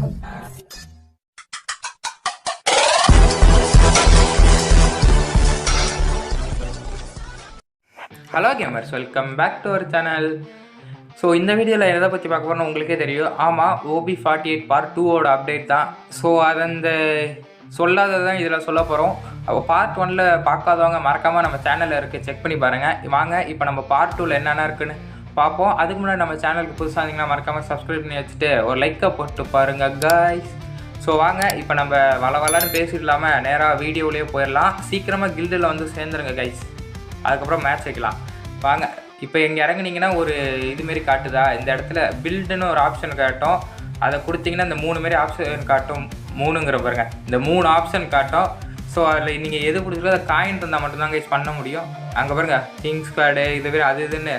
Hello gamers, welcome back to our channel. So இந்த வீடியோவில் எதை பற்றி பார்க்க போகிறோம் உங்களுக்கே தெரியும். ஆமாம், OB48 பார்ட் 2ஓட அப்டேட் தான். ஸோ அதை அந்த சொல்லாததான் இதில் சொல்ல போகிறோம். அப்போ பார்ட் 1ல் பார்க்காதவங்க மறக்காமல் நம்ம சேனலில் இருக்குது, செக் பண்ணி பாருங்கள். வாங்க இப்போ நம்ம பார்ட் 2ல் என்னென்ன இருக்குன்னு பார்ப்போம். அதுக்கு முன்னாடி நம்ம சேனலுக்கு புதுசாக இருந்தீங்கன்னா மறக்காமல் சப்ஸ்கிரைப் பண்ணி வச்சுட்டு ஒரு லைக்கை போட்டு பாருங்கள் காய்ஸ். ஸோ வாங்க இப்போ நம்ம வளன்னு பேசிட்டு இல்லாமல் நேராக வீடியோவிலேயே போயிடலாம். சீக்கிரமாக கில்டில் வந்து சேர்ந்துருங்க கைஸ், அதுக்கப்புறம் மேட்ச் வைக்கலாம். வாங்க இப்போ எங்கே இறங்குனீங்கன்னா ஒரு இதுமாரி காட்டுதா, இந்த இடத்துல பில்டுன்னு ஒரு ஆப்ஷன் காட்டும். அதை கொடுத்தீங்கன்னா இந்த 3 மாரி ஆப்ஷன் காட்டும். 3ங்கிற பாருங்க, இந்த 3 ஆப்ஷன் காட்டும். ஸோ அதில் நீங்கள் எது பிடிச்சிக்கோ அதை காயின் தந்தால் மட்டும்தான் கைஸ் பண்ண முடியும். அங்கே பாருங்கள் கிங் ஸ்குவாடு இதுமாரி அது இதுன்னு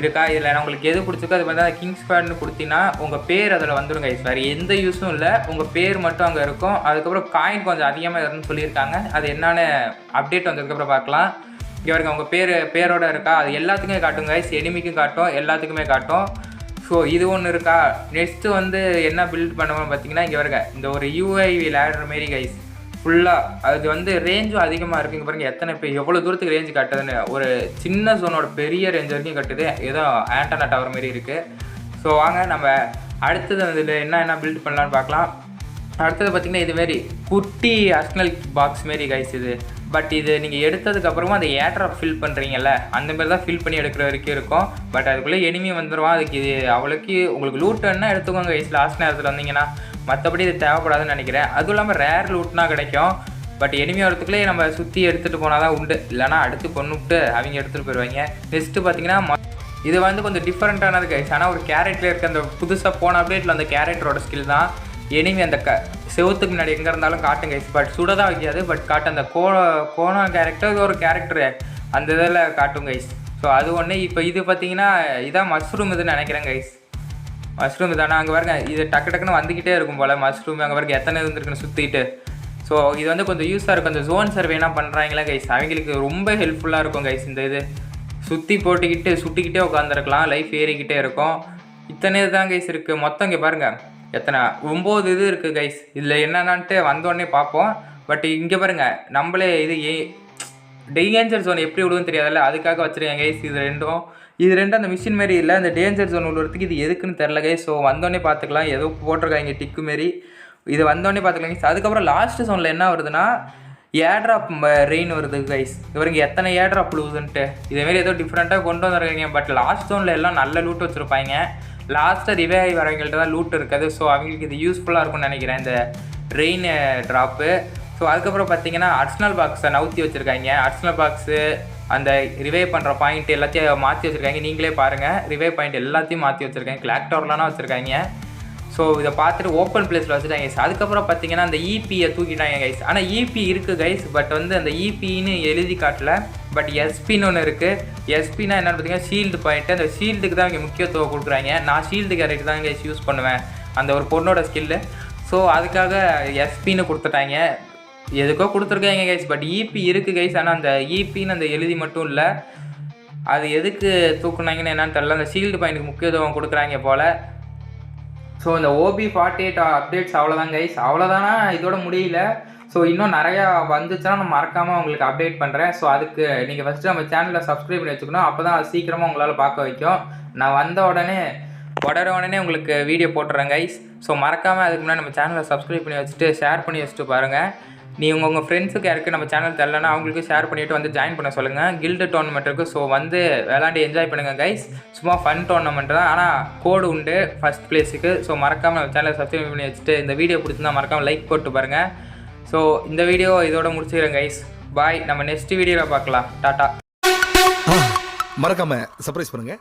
இருக்கா. இதில் உங்களுக்கு எது பிடிச்சிருக்கோ அது மாதிரி தான் கிங் ஸ்குவாட்னு கொடுத்தீங்கன்னா உங்கள் பேர் அதில் வந்துடும் கைஸ். வேறு எந்த யூஸும் இல்லை, உங்கள் பேர் மட்டும் அங்கே இருக்கும். அதுக்கப்புறம் காயின் கொஞ்சம் அதிகமாக இருக்குன்னு சொல்லியிருக்காங்க. அது என்னென்னு அப்டேட் வந்ததுக்கப்புறம் பார்க்கலாம். இங்கே பாருங்க உங்கள் பேரோட இருக்கா, அது எல்லாத்துக்குமே காட்டும் கைஸ். எனிமிக்கும் காட்டும், எல்லாத்துக்குமே காட்டும். ஸோ இது ஒன்று இருக்கா. நெக்ஸ்ட்டு வந்து என்ன பில்ட் பண்ணுவோம் பார்த்தீங்கன்னா, இங்கே பாருங்க இந்த ஒரு UAV லேடர் மாரி கைஸ் ஃபுல்லாக. அது வந்து ரேஞ்சும் அதிகமாக இருக்குது. இங்கே பாருங்கள் எத்தனை எவ்வளோ தூரத்துக்கு ரேஞ்சு காட்டுதுன்னு. ஒரு சின்ன ஜோனோட பெரிய ரேஞ்ச் வரைக்கும் கட்டுது. ஏதோ ஆண்டனா டவர் மாரி இருக்குது. ஸோ வாங்க நம்ம அடுத்தது இதில் என்ன பில்ட் பண்ணலான்னு பார்க்கலாம். அடுத்தது பார்த்திங்கன்னா இதுமாரி குட்டி அஸ்னல் பாக்ஸ் மாரி கைஸ் இது. பட் இது நீங்கள் எடுத்ததுக்கப்புறமா அந்த ஏட்ராப் ஃபில் பண்ணுறீங்கல்ல, அந்த மாதிரி தான் ஃபில் பண்ணி எடுக்கிற வரைக்கும் இருக்கும். பட் அதுக்குள்ளே எனிமி வந்துடுவான். அதுக்கு இது அவ்வளோக்கு உங்களுக்கு லூட்டுன்னா எடுத்துக்கோங்க கைஸ் லாஸ்ட் நேரத்தில் வந்தீங்கன்னா. மற்றபடி இது தேவைப்படாதுன்னு நினைக்கிறேன். அதுவும் இல்லாமல் ரேர் லூட்னா கிடைக்கும். பட் எனிமி வரத்துக்குள்ளே நம்ம சுற்றி எடுத்துகிட்டு போனால் தான் உண்டு, இல்லைனா அடுத்து கொண்டுவிட்டு அவங்க எடுத்துகிட்டு போயிடுவாங்க. நெக்ஸ்ட்டு பார்த்தீங்கன்னா இது வந்து கொஞ்சம் டிஃப்ரெண்ட்டானது கைஸ். ஆனால் ஒரு கேரக்டர் இருக்க அந்த புதுசாக போன அப்டேட்டில் அந்த கேரக்டரோட ஸ்கில் தான். எனிமி அந்த செவத்துக்கு முன்னாடி எங்கே இருந்தாலும் காட்டுங்க கைஸ். பட் சுட தான் வைக்காது, பட் காட்டு அந்த கோண கேரக்டர் ஒரு கேரக்டரு அந்த இதில் காட்டும் கைஸ். ஸோ அது ஒன்று. இப்போ இது பார்த்தீங்கன்னா இதான் மஷ்ரூம் இதுன்னு நினைக்கிறேன் கைஸ். மஷ்ரூம் இதானா. அங்கே பாருங்க இது டக்குன்னு வந்துக்கிட்டே இருக்கும் போல் மஷ்ரூம். அங்கே பாருங்க எத்தனை இருந்துருக்குன்னு சுற்றிட்டு. ஸோ இது வந்து கொஞ்சம் யூஸாக இருக்கும். அந்த ஜோன் சர்வேனா பண்ணுறாங்களா கைஸ், அவங்களுக்கு ரொம்ப ஹெல்ப்ஃபுல்லாக இருக்கும் கைஸ். இந்த இது சுற்றி போட்டுக்கிட்டு சுட்டிக்கிட்டே உட்காந்துருக்கலாம், லைஃப் ஏறிக்கிட்டே இருக்கும். இத்தனை தான் கைஸ் இருக்குது மொத்தம். இங்கே பாருங்கள் எத்தனை 9 இது இருக்குது கைஸ். இதில் என்னென்னான்ட்டு வந்தோடனே பார்ப்போம். பட் இங்கே பாருங்கள் நம்மளே இது டேஞ்சர் ஜோன் எப்படி விடுவோன்னு தெரியாதுல்ல, அதுக்காக வச்சுருக்கேன் கைஸ். இது ரெண்டும் அந்த மிஷின் மாரி இல்லை, அந்த டேஞ்சர் ஜோன் விடுறதுக்கு இது எதுக்குன்னு தெரில கைஸ். ஸோ வந்தோடனே பார்த்துக்கலாம். ஏதோ போட்டிருக்காங்க டிக்கு மாரி, இது வந்தோடனே பார்த்துக்கலாம் கைஸ். அதுக்கப்புறம் லாஸ்ட்டு ஜோனில் என்ன வருதுன்னா ஏட்ராப் ரெயின் வருது கைஸ். இவருங்க எத்தனை ஏட்ராப் விழுவுதுன்ட்டு இதேமாரி ஏதோ டிஃப்ரெண்ட்டாக கொண்டு வந்துருக்காங்க. பட் லாஸ்ட் ஜோனில் எல்லாம் நல்ல லூட் வச்சுருப்பாங்க. லாஸ்ட்டாக ரிவே ஆகி வரவங்கள்ட்ட தான் லூட் இருக்காது. ஸோ அவங்களுக்கு இது யூஸ்ஃபுல்லாக இருக்கும்னு நினைக்கிறேன் இந்த ரெயின் ட்ராப்பு. ஸோ அதுக்கப்புறம் பார்த்தீங்கன்னா அர்ஸ்னல் பாக்ஸை நவுத்தி வச்சுருக்காங்க. அர்ஸ்னல் பாக்ஸு அந்த ரிவே பண்ணுற பாயிண்ட் எல்லாத்தையும் மாற்றி வச்சுருக்காங்க. நீங்களே பாருங்கள், ரிவே பாயிண்ட் எல்லாத்தையும் மாற்றி வச்சுருக்காங்க. கிளாக் டவர்லாம் வச்சுருக்காங்க. ஸோ இதை பார்த்துட்டு ஓப்பன் பிளேஸில் வச்சுட்டாங்க கைஸ். அதுக்கப்புறம் பார்த்தீங்கன்னா அந்த இபியை தூக்கிட்டாங்க கைஸ். ஆனால் இபி இருக்குது கைஸ், பட் வந்து அந்த இபின்னு எழுதி காட்டல. பட் எஸ்பின்னு ஒன்று இருக்குது. எஸ்பின்னா என்னென்னு பார்த்தீங்கன்னா ஷீல்டு பாயிண்ட்டு. அந்த ஷீல்டுக்கு தான் இங்கே முக்கியத்துவம் கொடுக்குறாங்க. நான் ஷீல்டு கேரக்டர் தான் கைஸ் யூஸ் பண்ணுவேன், அந்த ஒரு பொண்ணோட ஸ்கில்லு. ஸோ அதுக்காக எஸ்பின்னு கொடுத்துட்டாங்க. எதுக்கோ கொடுத்துருக்காங்க கைஸ். பட் இபி இருக்குது கைஸ். ஆனால் அந்த இபின்னு அந்த எழுதி மட்டும் இல்லை. அது எதுக்கு தூக்குனாங்கன்னு என்னன்னு தெரியல. அந்த ஷீல்டு பாயிண்ட்டுக்கு முக்கியத்துவம் கொடுக்குறாங்க போல். ஸோ இந்த OB48 அப்டேட்ஸ் அவ்வளோதான் கைஸ். அவ்வளோதானா, இதோட முடியல. ஸோ இன்னும் நிறையா வந்துச்சுன்னா நான் மறக்காமல் உங்களுக்கு அப்டேட் பண்ணுறேன். ஸோ அதுக்கு நீங்கள் ஃபஸ்ட்டு நம்ம சேனலில் சப்ஸ்கிரைப் பண்ணி வச்சுக்கணும். அப்போ தான் அது சீக்கிரமாக உங்களால் பார்க்க வைக்கும். நான் வந்த உடனே உங்களுக்கு வீடியோ போட்டுறேன் கைஸ். ஸோ மறக்காமல் அதுக்கு முன்னாடி நம்ம சேனலை சப்ஸ்கிரைப் பண்ணி வச்சுட்டு ஷேர் பண்ணி வச்சுட்டு பாருங்கள். நீங்கள் உங்கள் ஃப்ரெண்ட்ஸுக்கு யாருக்கு நம்ம சேனல் தெரியலன்னா அவங்களுக்கு ஷேர் பண்ணிவிட்டு வந்து ஜாயின் பண்ண சொல்லுங்கள். கில்டு டோர்னமெண்ட் இருக்குது. ஸோ வந்து விளாண்டு என்ஜாய் பண்ணுங்கள் கைஸ். சும்மா ஃபன் டோர்னமெண்ட் தான், ஆனால் கோடு உண்டு ஃபஸ்ட் பிளேஸுக்கு. ஸோ மறக்காமல் நம்ம சேனலை சப்ஸ்கிரைப் பண்ணி வச்சுட்டு இந்த வீடியோ பிடிச்சிருந்தா மறக்காமல் லைக் போட்டு பாருங்கள். ஸோ இந்த வீடியோ இதோட முடிச்சுக்கிறேன் கைஸ். பாய், நம்ம நெக்ஸ்ட் வீடியோவில் பார்க்கலாம். டாட்டா. மறக்காமல் சர்ப்ரைஸ் பண்ணுங்கள்.